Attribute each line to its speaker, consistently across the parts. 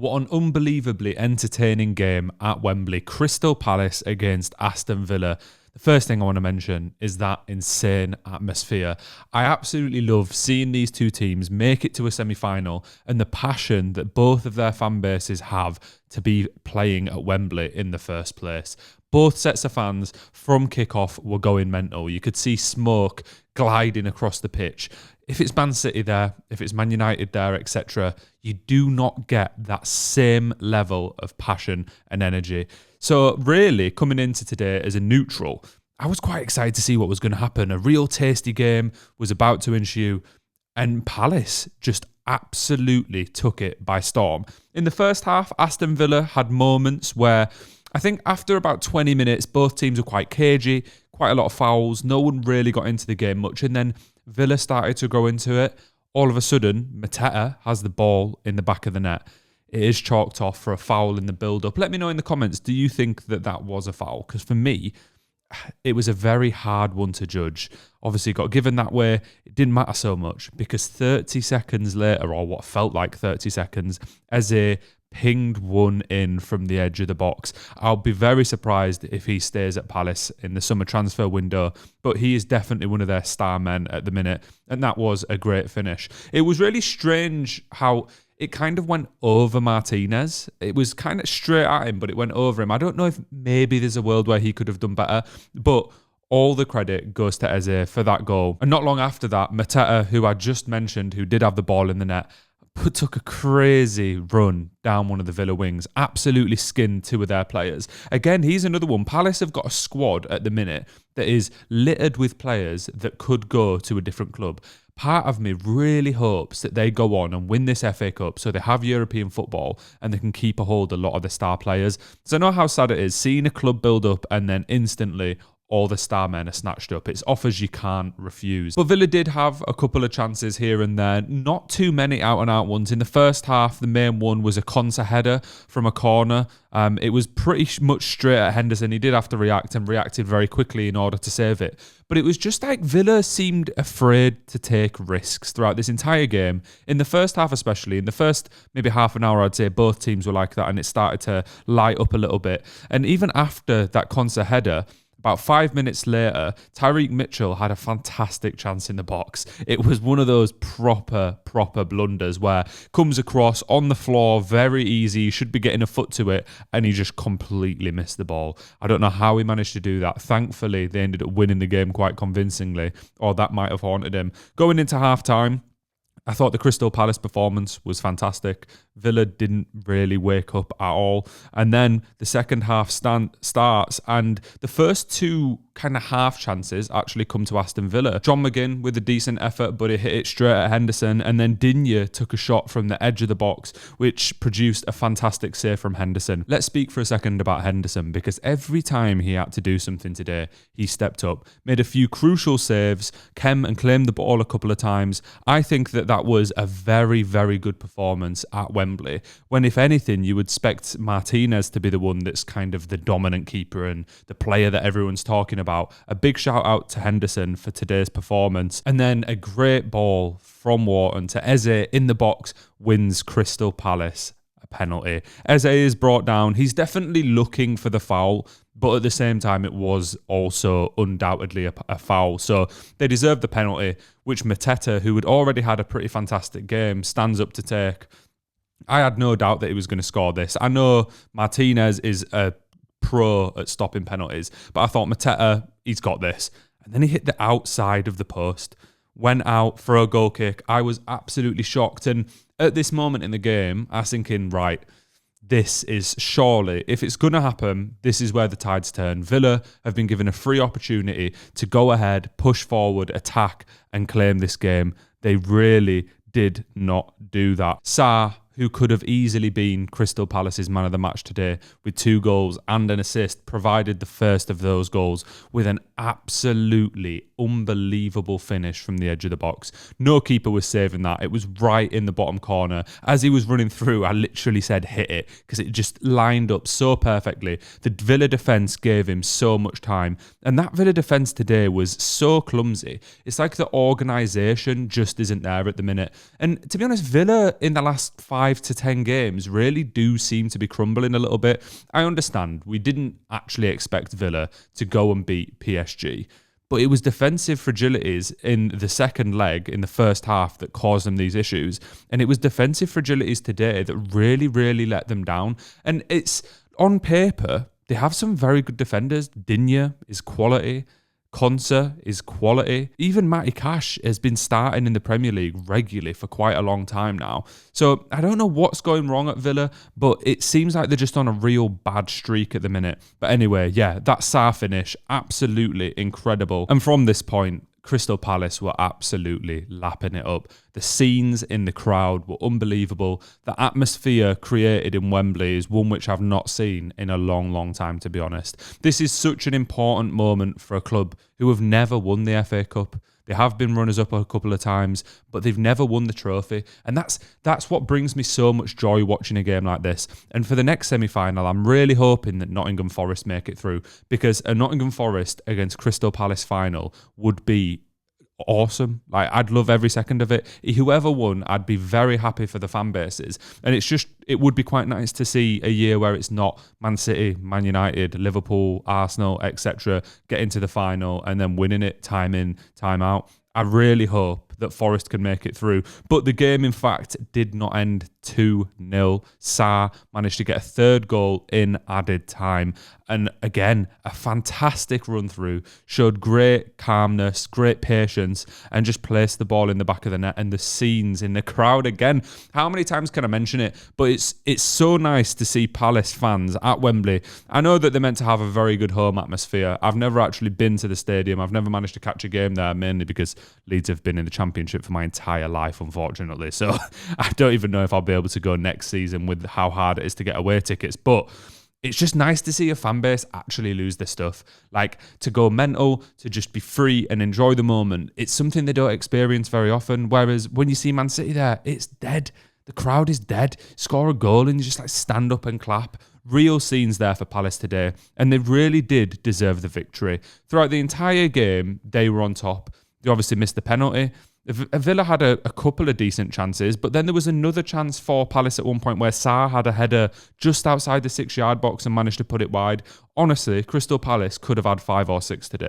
Speaker 1: What an unbelievably entertaining game at Wembley. Crystal Palace against Aston Villa. The first thing I want to mention is that insane atmosphere. I absolutely love seeing these two teams make it to a semi-final and the passion that both of their fan bases have to be playing at Wembley in the first place. Both sets of fans from kickoff were going mental. You could see smoke gliding across the pitch. If it's Man City there, if it's Man United there, etc., you do not get that same level of passion and energy. So really, coming into today as a neutral, I was quite excited to see what was going to happen. A real tasty game was about to ensue, and Palace just absolutely took it by storm. In the first half, Aston Villa had moments where I think after about 20 minutes, both teams were quite cagey, quite a lot of fouls. No one really got into the game much. And then Villa started to grow into it. All of a sudden, Mateta has the ball in the back of the net. It is chalked off for a foul in the build-up. Let me know in the comments, do you think that that was a foul? Because for me, it was a very hard one to judge. Obviously, got given that way. It didn't matter so much because 30 seconds later, or what felt like 30 seconds, Eze pinged one in from the edge of the box. I'll be very surprised if he stays at Palace in the summer transfer window, but he is definitely one of their star men at the minute, and that was a great finish. It was really strange how it kind of went over Martinez. It was kind of straight at him, but it went over him. I don't know if maybe there's a world where he could have done better, but all the credit goes to Eze for that goal. And not long after that, Mateta, who I just mentioned, who did have the ball in the net, took a crazy run down one of the Villa wings, absolutely skinned two of their players. Again, he's another one. Palace have got a squad at the minute that is littered with players that could go to a different club. Part of me really hopes that they go on and win this FA Cup so they have European football and they can keep a hold of a lot of the star players. So I know how sad it is seeing a club build up and then instantly all the star men are snatched up. It's offers you can't refuse. But Villa did have a couple of chances here and there. Not too many out-and-out ones. In the first half, the main one was a Konsa header from a corner. It was pretty much straight at Henderson. He did have to react and reacted very quickly in order to save it. But it was just like Villa seemed afraid to take risks throughout this entire game. In the first half especially, in the first maybe half an hour, I'd say both teams were like that and it started to light up a little bit. And even after that Konsa header, about 5 minutes later, Tyreek Mitchell had a fantastic chance in the box. It was one of those proper blunders where comes across on the floor, very easy, should be getting a foot to it, and he just completely missed the ball. I don't know how he managed to do that. Thankfully, they ended up winning the game quite convincingly, or that might have haunted him. Going into half-time, I thought the Crystal Palace performance was fantastic. Villa didn't really wake up at all. And then the second half starts and the first two kind of half chances actually come to Aston Villa. John McGinn with a decent effort, but it hit it straight at Henderson. And then Digne took a shot from the edge of the box, which produced a fantastic save from Henderson. Let's speak for a second about Henderson, because every time he had to do something today, he stepped up, made a few crucial saves, came and claimed the ball a couple of times. I think that was a very, very good performance at Wembley, when if anything, you would expect Martinez to be the one that's kind of the dominant keeper and the player that everyone's talking about. A big shout out to Henderson for today's performance. And then a great ball from Wharton to Eze in the box wins Crystal Palace a penalty. Eze is brought down. He's definitely looking for the foul, but at the same time, it was also undoubtedly a foul. So they deserved the penalty, which Mateta, who had already had a pretty fantastic game, stands up to take. I had no doubt that he was going to score this. I know Martinez is a pro at stopping penalties, but I thought Mateta, he's got this. And then he hit the outside of the post, went out for a goal kick. I was absolutely shocked. And at this moment in the game, I was thinking, right, this is surely, if it's going to happen, this is where the tides turn. Villa have been given a free opportunity to go ahead, push forward, attack, and claim this game. They really did not do that. Sarr, who could have easily been Crystal Palace's man of the match today with 2 goals and an assist, provided the first of those goals with an absolutely unbelievable finish from the edge of the box. No keeper was saving that. It was right in the bottom corner. As he was running through, I literally said hit it, because it just lined up so perfectly. The Villa defence gave him so much time. And that Villa defence today was so clumsy. It's like the organisation just isn't there at the minute. And to be honest, Villa in the last 5 5 to 10 games really do seem to be crumbling a little bit. I understand we didn't actually expect Villa to go and beat PSG, but it was defensive fragilities in the second leg in the first half that caused them these issues. And it was defensive fragilities today that really, really let them down. And it's on paper, they have some very good defenders. Digne is quality. Konsa is quality. Even Matty Cash has been starting in the Premier League regularly for quite a long time now. So I don't know what's going wrong at Villa, but it seems like they're just on a real bad streak at the minute. But anyway, yeah, that Sarr finish, absolutely incredible. And from this point, Crystal Palace were absolutely lapping it up. The scenes in the crowd were unbelievable. The atmosphere created in Wembley is one which I've not seen in a long, long time, to be honest. This is such an important moment for a club who have never won the FA Cup. They have been runners-up a couple of times, but they've never won the trophy. And that's what brings me so much joy watching a game like this. And for the next semi-final, I'm really hoping that Nottingham Forest make it through, because a Nottingham Forest against Crystal Palace final would be awesome. Like, I'd love every second of it. Whoever won, I'd be very happy for the fan bases. And it would be quite nice to see a year where it's not Man City, Man United, Liverpool, Arsenal, etc. get into the final and then winning it time in, time out. I really hope that Forest can make it through. But the game, in fact, did not end 2-0. Sarr managed to get a third goal in added time. And again, a fantastic run through. Showed great calmness, great patience, and just placed the ball in the back of the net. And the scenes in the crowd, again, how many times can I mention it? But it's so nice to see Palace fans at Wembley. I know that they're meant to have a very good home atmosphere. I've never actually been to the stadium. I've never managed to catch a game there, mainly because Leeds have been in the Championship for my entire life, unfortunately. So I don't even know if I'll be able to go next season with how hard it is to get away tickets. But it's just nice to see a fan base actually lose their stuff. Like, to go mental, to just be free and enjoy the moment. It's something they don't experience very often. Whereas when you see Man City there, it's dead. The crowd is dead. Score a goal and you just like stand up and clap. Real scenes there for Palace today. And they really did deserve the victory. Throughout the entire game, they were on top. They obviously missed the penalty. Villa had a couple of decent chances, but then there was another chance for Palace at one point where Sarr had a header just outside the 6-yard box and managed to put it wide. Honestly, Crystal Palace could have had 5 or 6 today.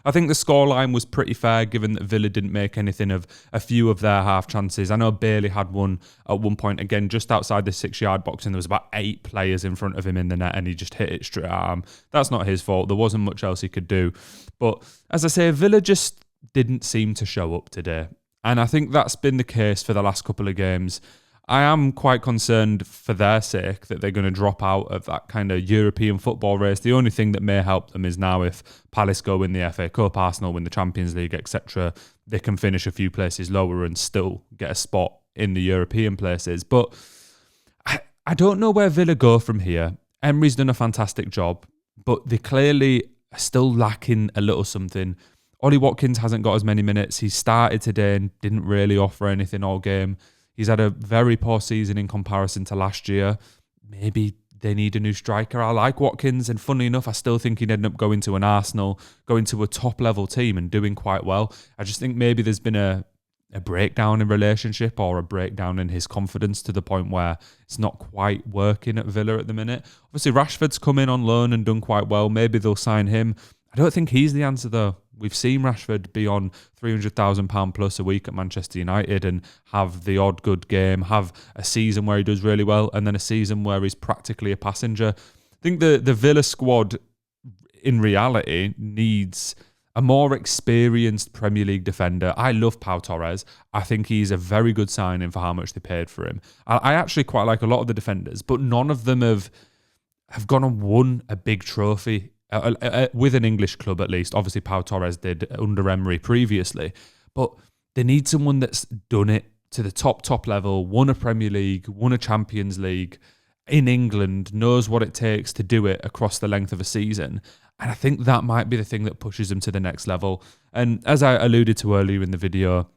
Speaker 1: I think the scoreline was pretty fair, given that Villa didn't make anything of a few of their half chances. I know Bailey had one at one point, again, just outside the 6-yard box, and there was about 8 players in front of him in the net, and he just hit it straight at arm. That's not his fault. There wasn't much else he could do. But as I say, Villa just didn't seem to show up today. And I think that's been the case for the last couple of games. I am quite concerned for their sake that they're going to drop out of that kind of European football race. The only thing that may help them is now if Palace go win the FA Cup, Arsenal win the Champions League, etc., they can finish a few places lower and still get a spot in the European places. But I don't know where Villa go from here. Emery's done a fantastic job, but they clearly are still lacking a little something. Ollie Watkins hasn't got as many minutes. He started today and didn't really offer anything all game. He's had a very poor season in comparison to last year. Maybe they need a new striker. I like Watkins, and funnily enough, I still think he'd end up going to an Arsenal, going to a top-level team and doing quite well. I just think maybe there's been a breakdown in relationship or a breakdown in his confidence to the point where it's not quite working at Villa at the minute. Obviously, Rashford's come in on loan and done quite well. Maybe they'll sign him. I don't think he's the answer, though. We've seen Rashford be on £300,000 plus a week at Manchester United and have the odd good game, have a season where he does really well, and then a season where he's practically a passenger. I think the Villa squad, in reality, needs a more experienced Premier League defender. I love Pau Torres. I think he's a very good signing for how much they paid for him. I actually quite like a lot of the defenders, but none of them have gone and won a big trophy. With an English club at least. Obviously Pau Torres did under Emery previously, but they need someone that's done it to the top level, won a Premier League, won a Champions League in England, knows what it takes to do it across the length of a season. And I think that might be the thing that pushes them to the next level. And as I alluded to earlier in the video,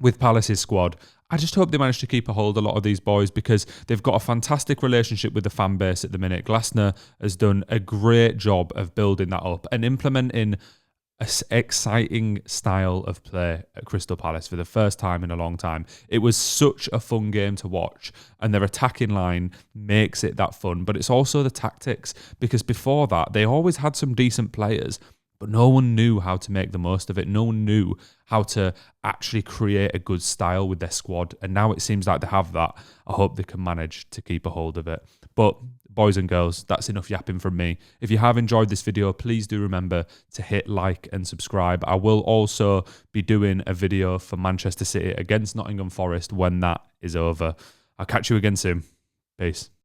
Speaker 1: with Palace's squad, I just hope they manage to keep a hold of a lot of these boys, because they've got a fantastic relationship with the fan base at the minute. Glasner has done a great job of building that up and implementing exciting style of play at Crystal Palace for the first time in a long time. It was such a fun game to watch, and their attacking line makes it that fun, but it's also the tactics, because before that they always had some decent players, but no one knew how to make the most of it. No one knew how to actually create a good style with their squad, and now it seems like they have that. I hope they can manage to keep a hold of it. But boys and girls, that's enough yapping from me. If you have enjoyed this video, please do remember to hit like and subscribe. I will also be doing a video for Manchester City against Nottingham Forest when that is over. I'll catch you again soon. Peace.